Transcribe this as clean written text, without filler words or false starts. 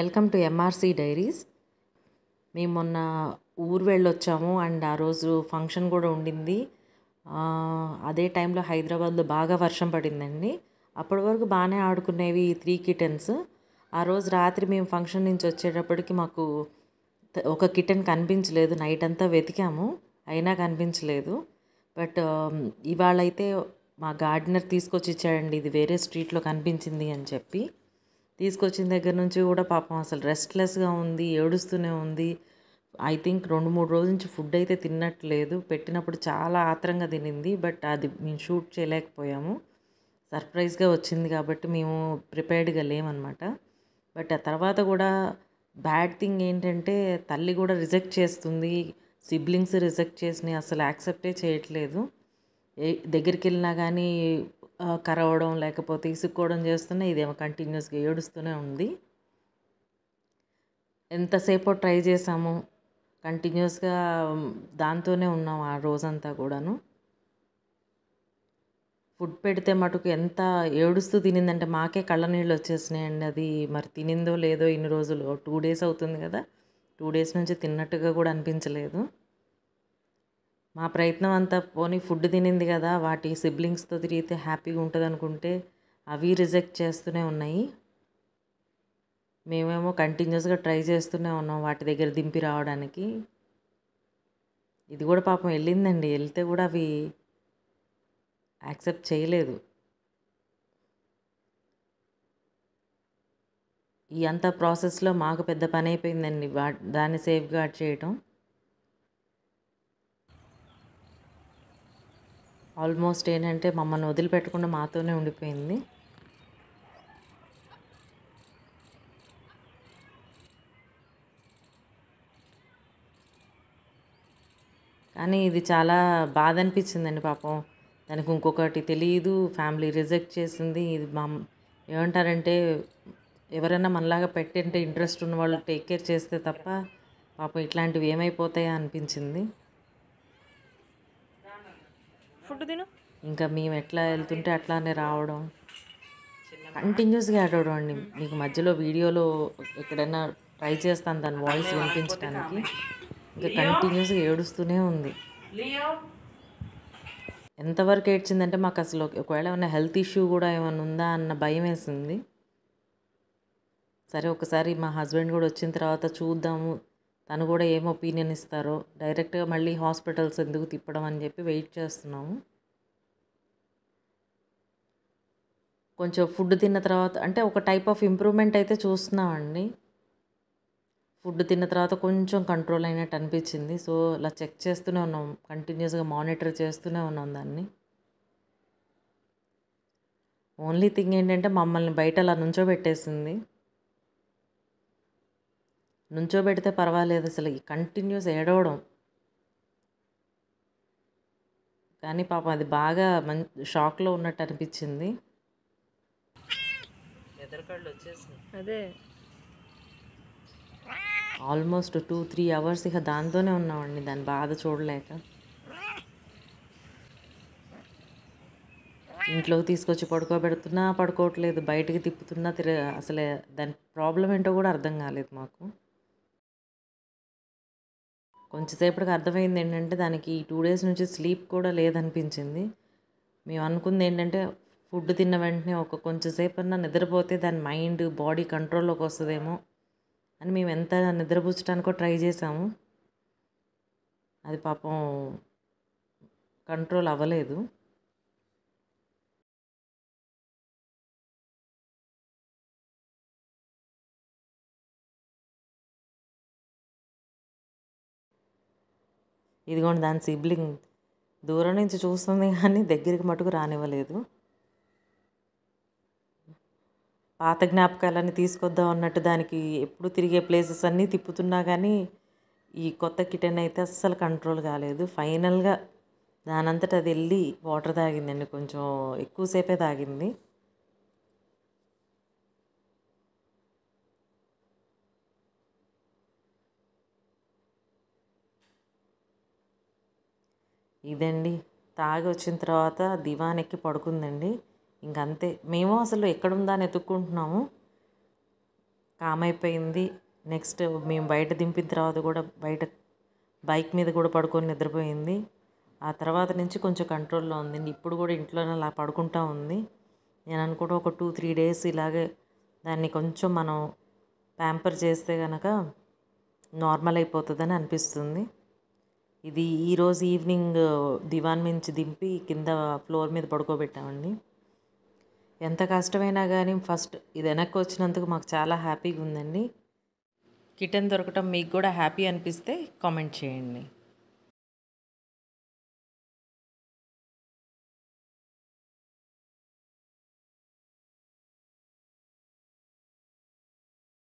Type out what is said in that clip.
Welcome to MRC diaries. మేము మొన్న ఊరు వెళ్ళొచ్చాము అండ్ ఆ రోజు ఫంక్షన్ కూడా ఉండింది. అదే టైంలో హైదరాబాద్లో బాగా వర్షం పడిందండి. అప్పటి వరకు బాగానే ఆడుకునేవి 3 కిటెన్స్. ఆ రోజు రాత్రి మేము ఫంక్షన్ నుంచి వచ్చేటప్పటికి మాకు ఒక కిటెన్ కనిపించలేదు. నైట్ అంతా వెతికాము, అయినా కనిపించలేదు. బట్ ఇవాళైతే మా గార్డెనర్ తీసుకొచ్చి ఇచ్చాడండి. ఇది వేరే స్ట్రీట్లో కనిపించింది అని చెప్పి. తీసుకొచ్చిన దగ్గర నుంచి కూడా పాపం అసలు రెస్ట్లెస్గా ఉంది, ఏడుస్తూనే ఉంది. ఐ థింక్ 2-3 రోజుల నుంచి ఫుడ్ అయితే తిన్నట్లేదు. పెట్టినప్పుడు చాలా ఆత్రంగా తినింది, బట్ అది మేము షూట్ చేయలేకపోయాము. సర్ప్రైజ్గా వచ్చింది కాబట్టి మేము ప్రిపేర్డ్గా లేమన్నమాట. బట్ ఆ తర్వాత కూడా బ్యాడ్ థింగ్ ఏంటంటే తల్లి కూడా రిజెక్ట్ చేస్తుంది, సిబ్లింగ్స్ రిజెక్ట్ చేసినాయి, అసలు యాక్సెప్టే చేయట్లేదు. దగ్గరికి వెళ్ళినా కానీ కరవడం లేకపోతే ఇసుక్కోవడం చేస్తున్నా, ఇదేమో కంటిన్యూస్గా ఏడుస్తూనే ఉంది. ఎంతసేపో ట్రై చేసాము, కంటిన్యూస్గా దాంతోనే ఉన్నాం ఆ రోజంతా కూడాను. ఫుడ్ పెడితే మటుకు ఎంత ఏడుస్తూ తినిందంటే మాకే కళ్ళ నీళ్ళు వచ్చేసినాయండి. అది మరి తినిందో లేదో ఇన్ని రోజులు, 2 డేస్ అవుతుంది కదా, 2 డేస్ నుంచి తిన్నట్టుగా కూడా అనిపించలేదు. మా ప్రయత్నం అంతా పోనీ ఫుడ్ తినింది కదా, వాటి సిబ్లింగ్స్తో తిరిగితే హ్యాపీగా ఉంటుంది అనుకుంటే అవి రిజెక్ట్ చేస్తూనే ఉన్నాయి. మేమేమో కంటిన్యూస్గా ట్రై చేస్తూనే ఉన్నాం వాటి దగ్గర దింపి రావడానికి. ఇది కూడా పాపం వెళ్ళిందండి, వెళ్తే కూడా అవి యాక్సెప్ట్ చేయలేదు. ఈ అంత ప్రాసెస్లో మాకు పెద్ద పని అయిపోయిందండి దాన్ని సేఫ్ గార్డ్ చేయటం. ఆల్మోస్ట్ ఏంటంటే మమ్మల్ని వదిలిపెట్టకుండా మాతోనే ఉండిపోయింది. కానీ ఇది చాలా బాధ అనిపించిందండి పాపం. దానికి ఇంకొకటి తెలియదు, ఫ్యామిలీ రిజెక్ట్ చేసింది. ఇది ఏమంటారంటే ఎవరైనా మనలాగా పెట్టంటే ఇంట్రెస్ట్ ఉన్న వాళ్ళు టేక్ కేర్ చేస్తే తప్ప పాపం ఇట్లాంటివి ఏమైపోతాయా అనిపించింది. ఫుడ్ తిను. ఇంకా మేము ఎట్లా వెళ్తుంటే అట్లానే రావడం, కంటిన్యూస్గా ఏడవడం అండి. మీకు మధ్యలో వీడియోలో ఎక్కడైనా ట్రై చేస్తాను దాని వాయిస్ వినిపించడానికి. ఇంకా కంటిన్యూస్గా ఏడుస్తూనే ఉంది. ఎంతవరకు ఏడ్చిందంటే మాకు అసలు ఒకవేళ ఏమైనా హెల్త్ ఇష్యూ కూడా ఏమైనా ఉందా అన్న భయం వేసింది. సరే ఒకసారి మా హస్బెండ్ కూడా వచ్చిన తర్వాత చూద్దాము, తను కూడా ఏం ఒపీనియన్ ఇస్తారో. డైరెక్ట్గా మళ్ళీ హాస్పిటల్స్ ఎందుకు తిప్పడం అని చెప్పి వెయిట్ చేస్తున్నాము. కొంచెం ఫుడ్ తిన్న తర్వాత అంటే ఒక టైప్ ఆఫ్ ఇంప్రూవ్మెంట్ అయితే చూస్తున్నామండి. ఫుడ్ తిన్న తర్వాత కొంచెం కంట్రోల్ అయినట్టు అనిపించింది. సో అలా చెక్ చేస్తూనే ఉన్నాం, కంటిన్యూస్గా మానిటర్ చేస్తూనే ఉన్నాం దాన్ని. ఓన్లీ థింగ్ ఏంటంటే మమ్మల్ని బయట అలా నుంచోబెట్టేసింది. నుంచోబెడితే పర్వాలేదు, అసలు కంటిన్యూస్ ఏడవడం. కానీ పాపం అది బాగా షాక్లో ఉన్నట్టు అనిపించింది. ఎదరకాళ్ళు వచ్చేసింది. అదే ఆల్మోస్ట్ 2-3 అవర్స్ ఇక దాంతోనే ఉన్నామండి, దాని బాధ చూడలేక. ఇంట్లోకి తీసుకొచ్చి పడుకోబెడుతున్నా పడుకోవట్లేదు, బయటికి తిప్పుతున్నా అసలే దాని ప్రాబ్లం ఏంటో కూడా అర్థం కాలేదు మాకు. కొంచెంసేపటికి అర్థమైంది ఏంటంటే దానికి 2 డేస్ నుంచి స్లీప్ కూడా లేదనిపించింది. మేము అనుకుంది ఏంటంటే ఫుడ్ తిన్న వెంటనే కొంచెంసేపు అన్నా నిద్రపోతే దాని మైండ్ బాడీ కంట్రోల్లోకి వస్తుందేమో అని మేము ఎంత నిద్రపుచ్చడానికో ట్రై చేసాము. అది పాపం కంట్రోల్ అవ్వలేదు. ఇదిగోండి దాని సిబ్లింగ్ దూరం నుంచి చూస్తుంది కానీ దగ్గరికి మటుకు రానివ్వలేదు. పాత జ్ఞాపకాలన్నీ తీసుకొద్దాం అన్నట్టు దానికి ఎప్పుడు తిరిగే ప్లేసెస్ అన్నీ తిప్పుతున్నా కానీ ఈ కొత్త కిటెన్ అయితే అస్సలు కంట్రోల్ కాలేదు. ఫైనల్గా దానంతట అది వెళ్ళి వాటర్ తాగిందండి, కొంచెం ఎక్కువసేపే తాగింది. ఇదండి, తాగి వచ్చిన తర్వాత దివాన్ ఎక్కి పడుకుందండి. ఇంకంతే. మేము అసలు ఎక్కడుందా అని ఎత్తుక్కుంటున్నాము, కామ్ అయిపోయింది. నెక్స్ట్ మేము బయట దింపిన తర్వాత కూడా బయట బైక్ మీద కూడా పడుకొని నిద్రపోయింది. ఆ తర్వాత నుంచి కొంచెం కంట్రోల్లో ఉంది. ఇప్పుడు కూడా ఇంట్లోనే అలా పడుకుంటా ఉంది. నేను అనుకుంటా ఒక 2-3 డేస్ ఇలాగే దాన్ని కొంచెం మనం ప్యాంపర్ చేస్తే కనుక నార్మల్ అయిపోతుందని అనిపిస్తుంది. ఇది ఈరోజు ఈవినింగ్ దివాన్ నుంచి దింపి కింద ఫ్లోర్ మీద పడుకోబెట్టామండి. ఎంత కష్టమైనా కానీ ఫస్ట్ ఇది వెనక్కి వచ్చినందుకు మాకు చాలా హ్యాపీగా ఉందండి. కిటన్ దొరకటం మీకు కూడా హ్యాపీ అనిపిస్తే కామెంట్ చేయండి.